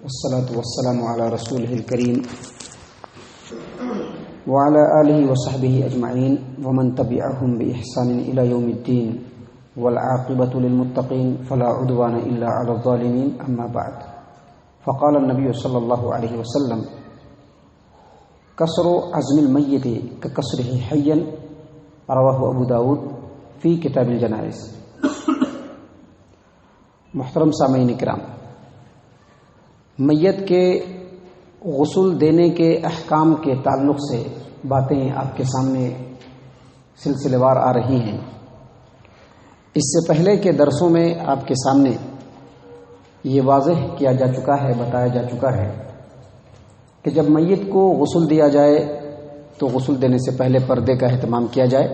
والصلاة والسلام على رسوله الكريم وعلى آله وصحبه أجمعين ومن تبعهم بإحسان إلى يوم الدين والعاقبة للمتقين فلا عدوان إلا على الظالمين أما بعد فقال النبي صلى الله عليه وسلم كسر عزم الميت ككسره حيا رواه ابو داود فی کتاب الجنائز۔ محترم سامعین کرام، میت کے غسل دینے کے احکام کے تعلق سے باتیں آپ کے سامنے سلسلے وار آ رہی ہیں۔ اس سے پہلے کے درسوں میں آپ کے سامنے یہ واضح کیا جا چکا ہے، بتایا جا چکا ہے کہ جب میت کو غسل دیا جائے تو غسل دینے سے پہلے پردے کا اہتمام کیا جائے،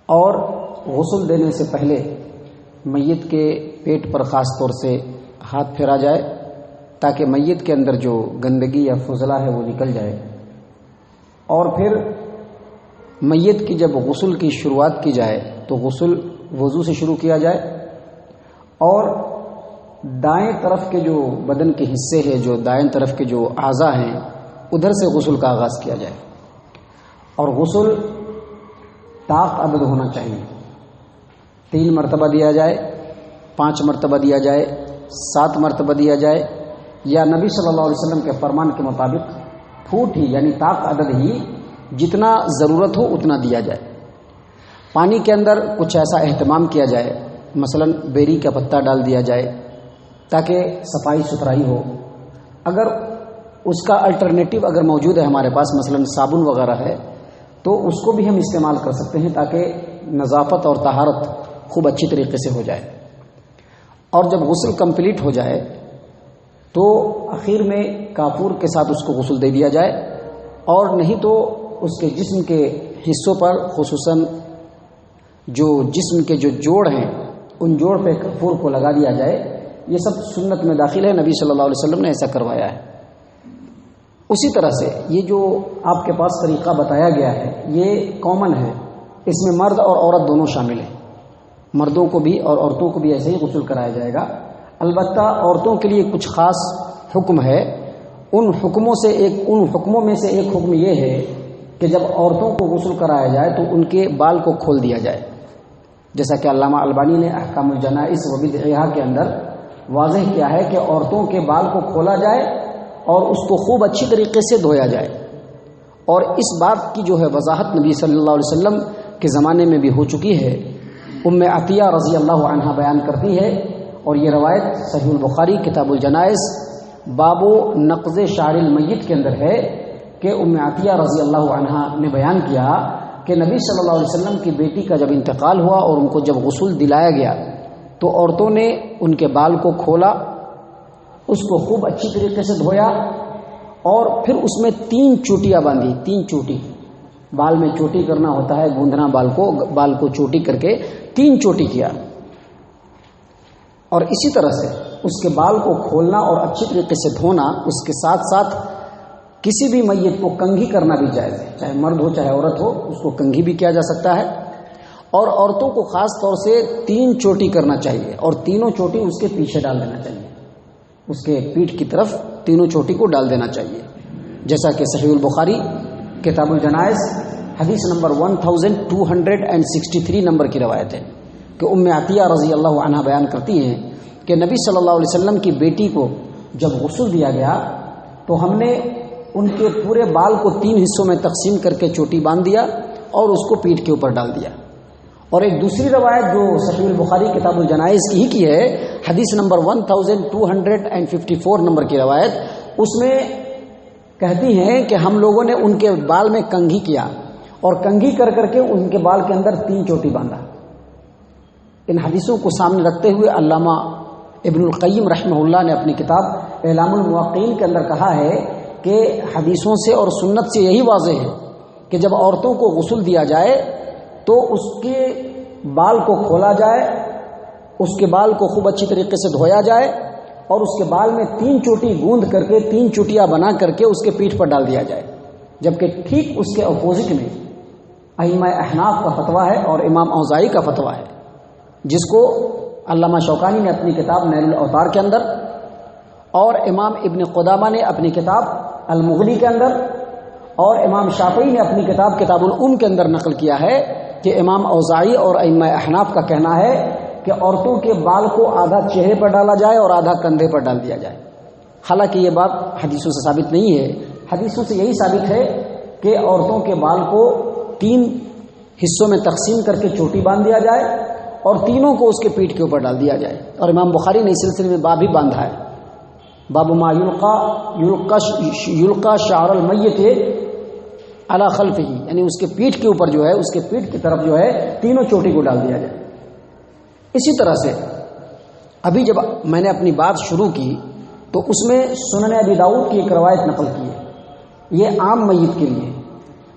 اور غسل دینے سے پہلے میت کے پیٹ پر خاص طور سے ہاتھ پھیرا جائے تاکہ میت کے اندر جو گندگی یا فضلہ ہے وہ نکل جائے، اور پھر میت کی جب غسل کی شروعات کی جائے تو غسل وضو سے شروع کیا جائے، اور دائیں طرف کے جو بدن کے حصے ہیں، جو دائیں طرف کے جو اعضاء ہیں، ادھر سے غسل کا آغاز کیا جائے، اور غسل طاق عدد ہونا چاہیے۔ 3 مرتبہ دیا جائے، 5 مرتبہ دیا جائے، 7 مرتبہ دیا جائے، یا نبی صلی اللہ علیہ وسلم کے فرمان کے مطابق پھوٹ ہی یعنی طاق عدد ہی جتنا ضرورت ہو اتنا دیا جائے۔ پانی کے اندر کچھ ایسا اہتمام کیا جائے، مثلا بیری کا پتا ڈال دیا جائے تاکہ صفائی ستھرائی ہو۔ اگر اس کا الٹرنیٹو اگر موجود ہے ہمارے پاس، مثلا صابن وغیرہ ہے، تو اس کو بھی ہم استعمال کر سکتے ہیں تاکہ نظافت اور طہارت خوب اچھی طریقے سے ہو جائے۔ اور جب غسل کمپلیٹ ہو جائے تو آخر میں کافور کے ساتھ اس کو غسل دے دیا جائے، اور نہیں تو اس کے جسم کے حصوں پر، خصوصاً جو جسم کے جو جوڑ ہیں ان جوڑ پہ کافور کو لگا دیا جائے۔ یہ سب سنت میں داخل ہے، نبی صلی اللہ علیہ وسلم نے ایسا کروایا ہے۔ اسی طرح سے یہ جو آپ کے پاس طریقہ بتایا گیا ہے یہ کامن ہے، اس میں مرد اور عورت دونوں شامل ہیں، مردوں کو بھی اور عورتوں کو بھی ایسے ہی غسل کرایا جائے گا۔ البتہ عورتوں کے لیے کچھ خاص حکم ہے، ان حکموں میں سے ایک حکم یہ ہے کہ جب عورتوں کو غسل کرایا جائے تو ان کے بال کو کھول دیا جائے، جیسا کہ علامہ البانی نے احکام الجنائز و بدعہا کے اندر واضح کیا ہے کہ عورتوں کے بال کو کھولا جائے اور اس کو خوب اچھی طریقے سے دھویا جائے۔ اور اس بات کی جو ہے وضاحت نبی صلی اللہ علیہ وسلم کے زمانے میں بھی ہو چکی ہے۔ ام عطیہ رضی اللہ عنہا بیان کرتی ہے، اور یہ روایت صحیح البخاری کتاب الجنائز باب نقض شعر المیت کے اندر ہے کہ ام عطیہ رضی اللہ عنہا نے بیان کیا کہ نبی صلی اللہ علیہ وسلم کی بیٹی کا جب انتقال ہوا اور ان کو جب غسل دلایا گیا تو عورتوں نے ان کے بال کو کھولا، اس کو خوب اچھی طریقے سے دھویا، اور پھر اس میں 3 چوٹیاں باندھی۔ 3 چوٹی، بال میں چوٹی کرنا ہوتا ہے، گوندھنا بال کو چوٹی کر کے 3 چوٹی کیا، اور اسی طرح سے اس کے بال کو کھولنا اور اچھی طریقے سے دھونا۔ اس کے ساتھ ساتھ کسی بھی میت کو کنگھی کرنا بھی جائز ہے، چاہے مرد ہو چاہے عورت ہو، اس کو کنگھی بھی کیا جا سکتا ہے۔ اور عورتوں کو خاص طور سے 3 چوٹی کرنا چاہیے، اور تینوں چوٹی اس کے پیچھے ڈال دینا چاہیے، اس کے پیٹھ کی طرف تینوں چوٹی کو ڈال دینا چاہیے، جیسا کہ صحیح البخاری کتاب الجنائز حدیث نمبر 1263 نمبر کی روایت ہے کہ ام عطیہ رضی اللہ عنہا بیان کرتی ہیں کہ نبی صلی اللہ علیہ وسلم کی بیٹی کو جب غسل دیا گیا تو ہم نے ان کے پورے بال کو 3 حصوں میں تقسیم کر کے چوٹی باندھ دیا اور اس کو پیٹھ کے اوپر ڈال دیا۔ اور ایک دوسری روایت جو صحیح البخاری کتاب الجنائز کی ہے، حدیث نمبر 1254 نمبر کی روایت، اس میں کہتی ہیں کہ ہم لوگوں نے ان کے بال میں کنگھی کیا، اور کنگھی کر کے ان کے بال کے اندر 3 چوٹی باندھا۔ ان حدیثوں کو سامنے رکھتے ہوئے علامہ ابن القیم رحمہ اللہ نے اپنی کتاب اعلام الموقعین کے اندر کہا ہے کہ حدیثوں سے اور سنت سے یہی واضح ہے کہ جب عورتوں کو غسل دیا جائے تو اس کے بال کو کھولا جائے، اس کے بال کو خوب اچھی طریقے سے دھویا جائے، اور اس کے بال میں 3 چوٹی گوندھ کر کے 3 چوٹیاں بنا کر کے اس کے پیٹھ پر ڈال دیا جائے۔ جبکہ ٹھیک اس کے اپوزٹ میں ائمہ احناف کا فتویٰ ہے اور امام اوزاعی کا فتویٰ ہے، جس کو علامہ شوکانی نے اپنی کتاب نیل الاوطار کے اندر اور امام ابن قدامہ نے اپنی کتاب المغنی کے اندر اور امام شافعی نے اپنی کتاب کتاب الام کے اندر نقل کیا ہے کہ امام اوزاعی اور ائمہ احناف کا کہنا ہے کہ عورتوں کے بال کو آدھا چہرے پر ڈالا جائے اور آدھا کندھے پر ڈال دیا جائے. حالانکہ یہ بات حدیثوں سے ثابت نہیں ہے. حدیثوں سے یہی ثابت ہے کہ عورتوں کے بال کو 3 حصوں میں تقسیم کر کے چوٹی باندھ دیا جائے اور تینوں کو اس کے پیٹھ کے اوپر ڈال دیا جائے. اور امام بخاری نے اس سلسلے میں باب بھی باندھا ہے, باب ما یلقا شعر المیت علی خلفہ, یعنی اس کے پیٹھ کے اوپر جو ہے, اس کے پیٹھ کی طرف جو ہے تینوں چوٹی کو ڈال دیا جائے. اسی طرح سے ابھی جب میں نے اپنی بات شروع کی تو اس میں سنن ابی داؤد کی ایک روایت نقل کی ہے. یہ عام میت کے لیے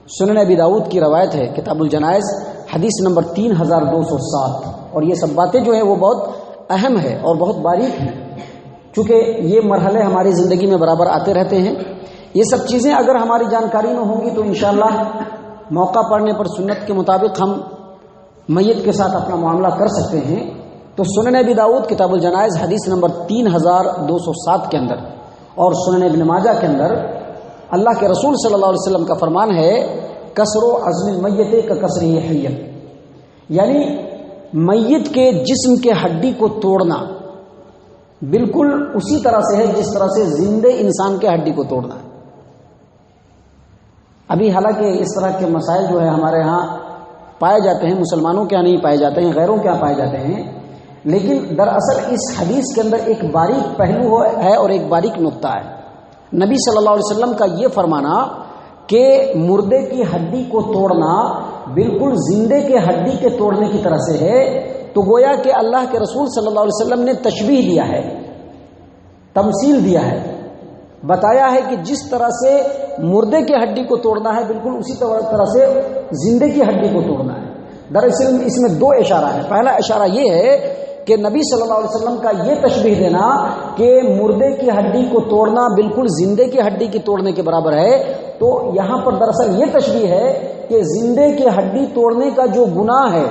سنن ابی داؤد کی روایت ہے, کتاب الجنائز حدیث نمبر 3207. اور یہ سب باتیں جو ہیں وہ بہت اہم ہے اور بہت باریک ہیں, چونکہ یہ مرحلے ہماری زندگی میں برابر آتے رہتے ہیں. یہ سب چیزیں اگر ہماری جانکاری میں ہوں گی تو انشاءاللہ موقع پڑنے پر سنت کے مطابق ہم میت کے ساتھ اپنا معاملہ کر سکتے ہیں. تو سنن ابی داؤد کتاب الجنائز حدیث نمبر 3207 کے اندر اور سنن ابن ماجہ کے اندر اللہ کے رسول صلی اللہ علیہ وسلم کا فرمان ہے, کسر و عظم المیت کا کسر حی, یعنی میت کے جسم کے ہڈی کو توڑنا بالکل اسی طرح سے ہے جس طرح سے زندے انسان کے ہڈی کو توڑنا ہے. ابھی حالانکہ اس طرح کے مسائل جو ہے ہمارے ہاں پائے جاتے ہیں, مسلمانوں کے ہاں نہیں پائے جاتے ہیں, غیروں کے ہاں پائے جاتے ہیں, لیکن دراصل اس حدیث کے اندر ایک باریک پہلو ہے اور ایک باریک نقطہ ہے. نبی صلی اللہ علیہ وسلم کا یہ فرمانا کہ مردے کی ہڈی کو توڑنا بالکل زندے کے ہڈی کے توڑنے کی طرح سے ہے, تو گویا کہ اللہ کے رسول صلی اللہ علیہ وسلم نے تشبیہ دیا ہے, تمثیل دیا ہے, بتایا ہے کہ جس طرح سے مردے کی ہڈی کو توڑنا ہے بالکل اسی طرح سے زندے کی ہڈی کو توڑنا ہے. دراصل اس میں 2 اشارہ ہے. پہلا اشارہ یہ ہے کہ نبی صلی اللہ علیہ وسلم کا یہ تشبیہ دینا کہ مردے کی ہڈی کو توڑنا بالکل زندے کی ہڈی کی توڑنے کے برابر ہے, تو یہاں پر دراصل یہ تشبیہ ہے کہ زندے کی ہڈی توڑنے کا جو گناہ ہے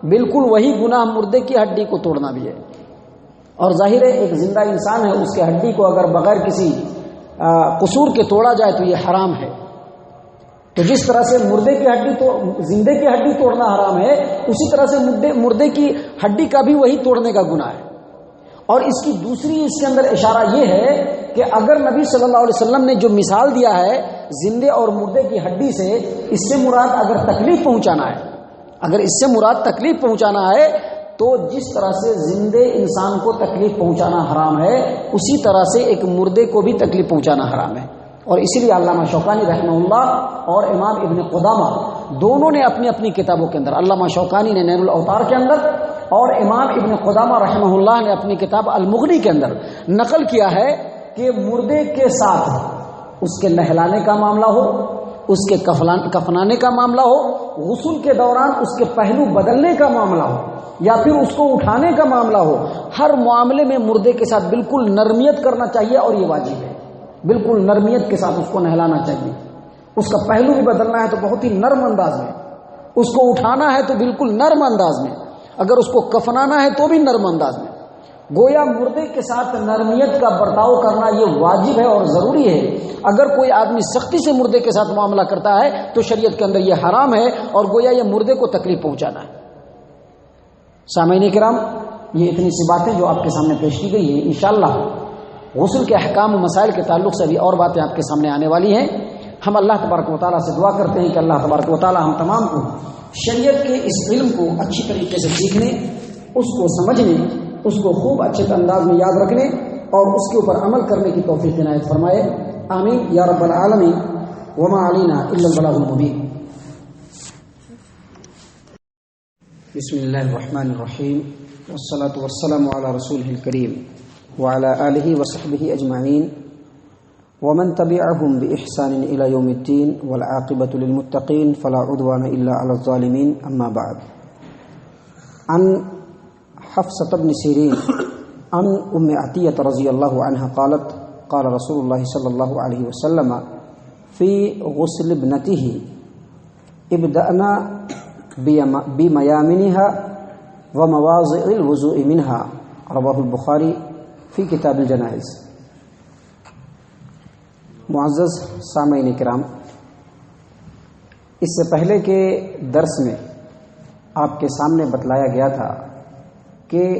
بالکل وہی گناہ مردے کی ہڈی کو توڑنا بھی ہے. اور ظاہر ہے ایک زندہ انسان ہے, اس کے ہڈی کو اگر بغیر کسی قصور کے توڑا جائے تو یہ حرام ہے. تو جس طرح سے مردے کی ہڈی تو زندے کی ہڈی توڑنا حرام ہے, اسی طرح سے مردے کی ہڈی کا بھی وہی توڑنے کا گناہ ہے. اور اس کی دوسری اس کے اندر اشارہ یہ ہے کہ اگر نبی صلی اللہ علیہ وسلم نے جو مثال دیا ہے زندے اور مردے کی ہڈی سے, اس سے مراد اگر تکلیف پہنچانا ہے, اگر اس سے مراد تکلیف پہنچانا ہے تو جس طرح سے زندے انسان کو تکلیف پہنچانا حرام ہے اسی طرح سے ایک مردے کو بھی تکلیف پہنچانا حرام ہے. اور اسی لیے علامہ شوکانی رحمہ اللہ اور امام ابن قدامہ دونوں نے اپنی اپنی کتابوں کے اندر, علامہ شوکانی نے نیر الاوطار کے اندر اور امام ابن قدامہ رحمہ اللہ نے اپنی کتاب المغنی کے اندر نقل کیا ہے کہ مردے کے ساتھ اس کے نہلانے کا معاملہ ہو, اس کے کفنانے کا معاملہ ہو, غسل کے دوران اس کے پہلو بدلنے کا معاملہ ہو یا پھر اس کو اٹھانے کا معاملہ ہو, ہر معاملے میں مردے کے ساتھ بالکل نرمیت کرنا چاہیے. اور یہ واجب ہے, بالکل نرمیت کے ساتھ اس کو نہلانا چاہیے. اس کا پہلو بھی بدلنا ہے تو بہت ہی نرم انداز میں, اس کو اٹھانا ہے تو بالکل نرم انداز میں, اگر اس کو کفنانا ہے تو بھی نرم انداز میں. گویا مردے کے ساتھ نرمیت کا برتاؤ کرنا یہ واجب ہے اور ضروری ہے. اگر کوئی آدمی سختی سے مردے کے ساتھ معاملہ کرتا ہے تو شریعت کے اندر یہ حرام ہے اور گویا یہ مردے کو تکلیف پہنچانا ہے. سامعین کرام, یہ اتنی سی باتیں جو آپ کے سامنے پیش کی گئی ہے, انشاءاللہ غسل کے احکام و مسائل کے تعلق سے بھی اور باتیں آپ کے سامنے آنے والی ہیں. ہم اللہ تبارک و تعالیٰ سے دعا کرتے ہیں کہ اللہ تبارک و تعالیٰ ہم تمام کو شریعت کے اس علم کو اچھی طریقے سے سیکھنے, اس کو سمجھنے, اس کو خوب اچھے انداز میں یاد رکھنے اور اس کے اوپر عمل کرنے کی توفیق عنایت فرمائے. آمین یا رب العالمین. وما علینا الا البلاغ المبین. بسم اللہ الرحمن الرحیم والصلاة والسلام علی رسولہ الکریم وعلى آلہ وصحبہ اجمعین ومن تبعهم بإحسان إلى يوم الدين والعاقبة للمتقين فلا عدوان إلا على الظالمين. أما بعد, عن حفصة بن سيرين عن أم عطية رضي الله عنها قالت قال رسول الله صلى الله عليه وسلم في غسل ابنته ابدأنا بميامنها ومواضع الوضوء منها. رواه البخاري في كتاب الجنائز. معزز سامعین کرام، اس سے پہلے کے درس میں آپ کے سامنے بتلایا گیا تھا کہ